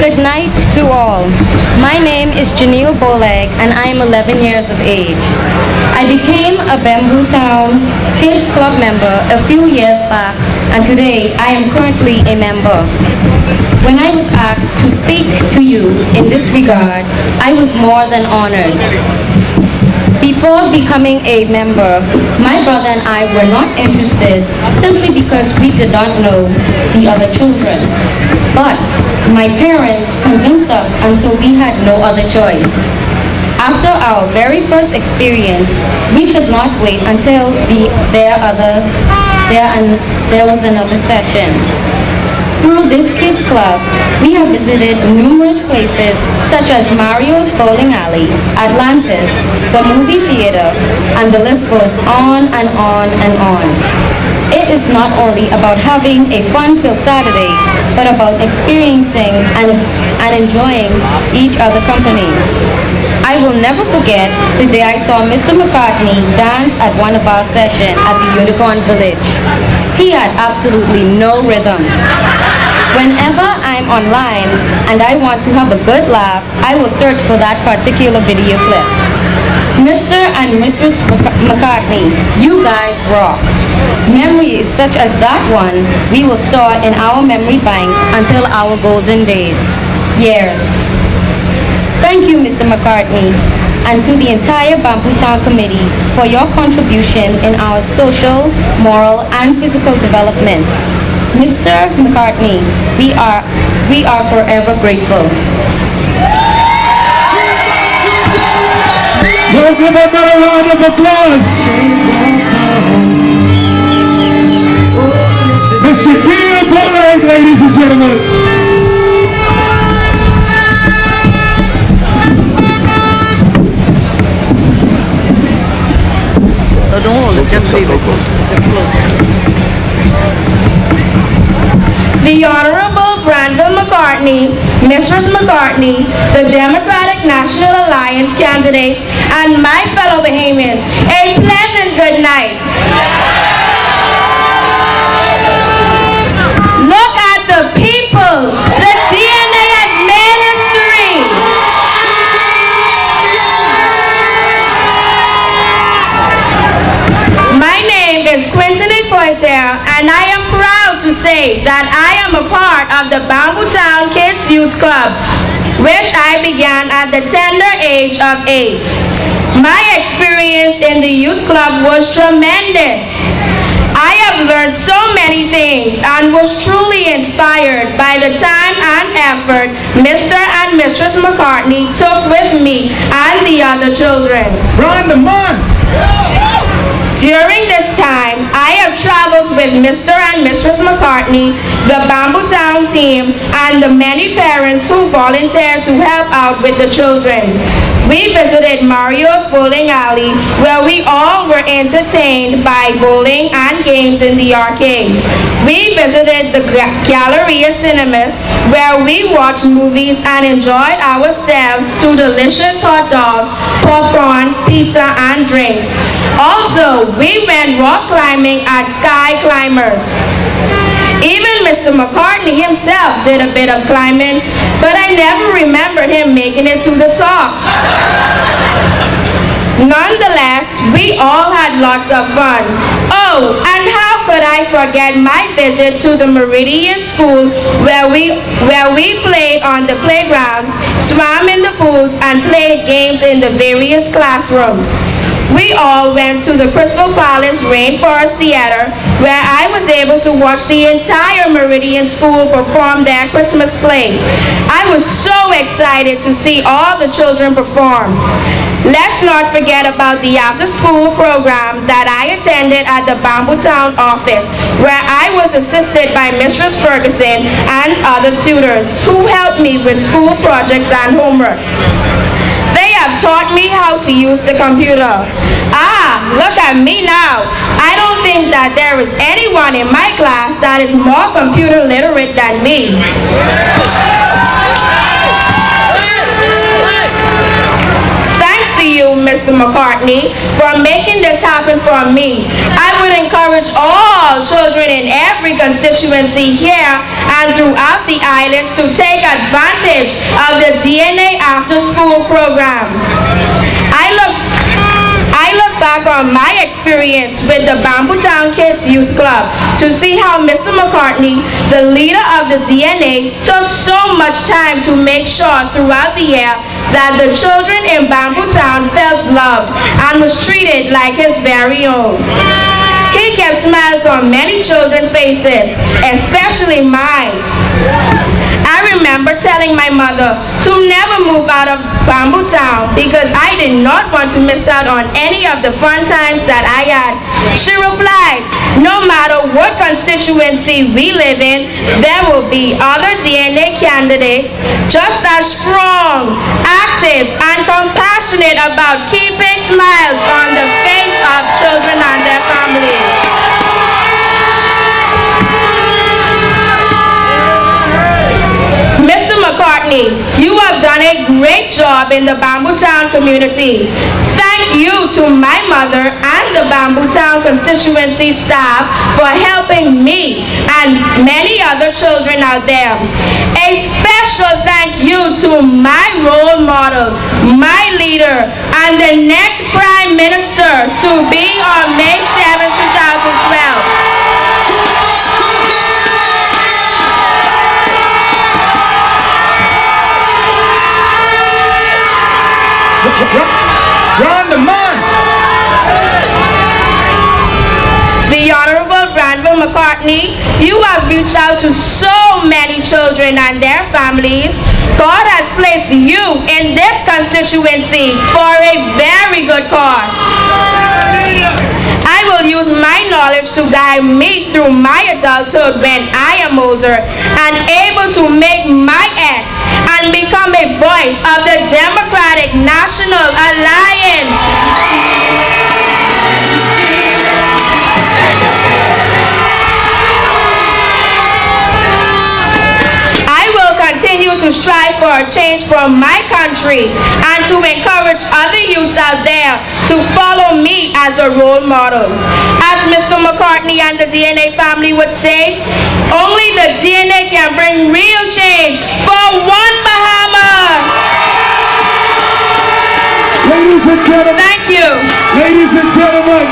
Good night to all. My name is Janelle Boleg and I am 11 years of age. I became a Bamboo Town Kids Club member a few years back and today I am currently a member. When I was asked to speak to you in this regard, I was more than honored. Before becoming a member, my brother and I were not interested simply because we did not know the other children. But my parents convinced us and so we had no other choice. After our very first experience, we could not wait until there was another session. Through this kids club, we have visited numerous places such as Mario's Bowling Alley, Atlantis, the movie theater, and the list goes on and on and on. It is not only about having a fun-filled Saturday, but about experiencing and enjoying each other's company. I will never forget the day I saw Mr. McCartney dance at one of our sessions at the Unicorn Village. He had absolutely no rhythm. Whenever I'm online and I want to have a good laugh, I will search for that particular video clip. Mr. and Mrs. McCartney, you guys rock. Memories such as that one, we will store in our memory bank until our golden days. Years. Thank you, Mr. McCartney, and to the entire Bamboo Town Committee for your contribution in our social, moral, and physical development. Mr. McCartney, we are forever grateful. We'll give him a round of applause. Mr. Kids, ladies and gentlemen. Don't hold it, just leave it. Just close it. The Honorable Granville McCartney, Mistress McCartney, the Democratic National Alliance candidates, and my fellow Bahamians, a pleasant good night. Look at the people. The DNA has made history. My name is Quinton Poitier, and I am proud to say that I am a part of the Bamboo Town Kids Youth Club, which I began at the tender age of 8. My experience in the youth club was tremendous. I have learned so many things and was truly inspired by the time and effort Mr. and Mistress McCartney took with me and the other children. Run the month! During this time, I have traveled with Mr. and Mistress McCartney, the Bamboo Town team, and the many parents who volunteered to help out with the children. We visited Mario's Bowling Alley, where we all were entertained by bowling and games in the arcade. We visited the Galleria Cinemas, where we watched movies and enjoyed ourselves to delicious hot dogs, popcorn, pizza, and drinks. Also, we went rock climbing at Sky Climbers. Even Mr. McCartney himself did a bit of climbing, but I never remembered him making it to the top. Nonetheless, we all had lots of fun. Oh, and how could I forget my visit to the Meridian School where we played on the playgrounds, swam in the pools, and played games in the various classrooms. We all went to the Crystal Palace Rainforest Theater, where I was able to watch the entire Meridian School perform their Christmas play. I was so excited to see all the children perform. Let's not forget about the after-school program that I attended at the Bamboo Town office, where I was assisted by Mistress Ferguson and other tutors who helped me with school projects and homework. They have taught me how to use the computer. Ah, look at me now. I don't think that there is anyone in my class that is more computer literate than me. Thanks to you, Mr. McCartney, for making this happen for me. I would encourage all children in every constituency here and throughout the islands to take advantage of the DNA After School program. I look back on my experience with the Bamboo Town Kids Youth Club to see how Mr. McCartney, the leader of the DNA, took so much time to make sure throughout the year that the children in Bamboo Town felt loved and was treated like his very own. He kept smiles on many children's faces, especially mine. I remember telling my mother to never move out of Bamboo Town because I did not want to miss out on any of the fun times that I had. She replied, no matter what constituency we live in, there will be other DNA candidates just as strong, active, and compassionate about keeping smiles on the face of children and their families. Mr. McCartney, you have done a great job in the Bamboo Town community. Thank you to my mother and the Bamboo Town constituency staff for helping me and many other children out there. A special thank you to my role model, my leader, and the next Prime Minister to be on May 7, 2012. Run the man! The Honorable Granville McCartney, you have reached out to so many children and their families. God has placed you in this constituency for a very good cause. I will use my knowledge to guide me through my adulthood when I am older and able to make my X and become a voice of the Democratic National Alliance. I will continue to strive for a change for my country and to encourage other youths out there to follow me as a role model. As Mr. McCartney and the DNA family would say, only the DNA can bring real change for one Bahamas. Ladies and gentlemen. Thank you. Ladies and gentlemen.